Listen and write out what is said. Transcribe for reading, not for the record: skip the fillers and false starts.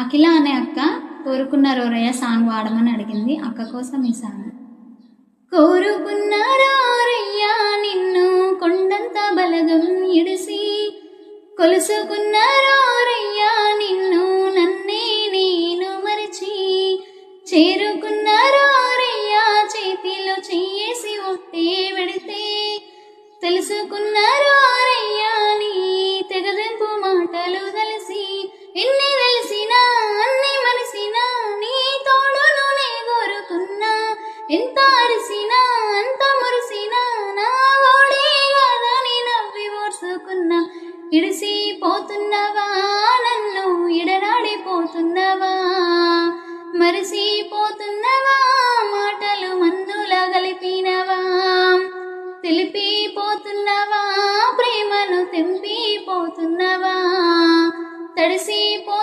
అఖిల అనే అక్క కోరుకున్న రోరయ్య సాంగ్ వాడమని అడిగింది. అక్క కోసం ఈ సాంగ్. కోరుకున్న రోరయ్య నిన్ను కొండంత బలగం ఇడిసి, కొలుసుకున్న రోరయ్య నిన్ను నన్నే నేను మరిచి, చేరుకున్న రోరయ్య చేతిలో చెయ్యేసి ఒట్టే పెడితే, తెలుసుకున్న రోరయ్య నీ తెగదెంపు మాటలు తెలిసి, ఎన్ని తెలిసినా అన్ని మనిసినా నీ తోడును నే కోరుకున్నా, ఎంత అరిసినా అంత మురిసినా నా ఓడే కాదని నవ్వి ఓర్చుకున్నా. ఇడిసిపోతున్నవా నన్ను ఇడనాడిపోతున్నవా, మరిసిపోతున్నవా మాటలు మందులా కలిపినవా, తెలిపిపోతున్నవా ప్రేమను తెంపిపోతున్నవా, తడిసిపో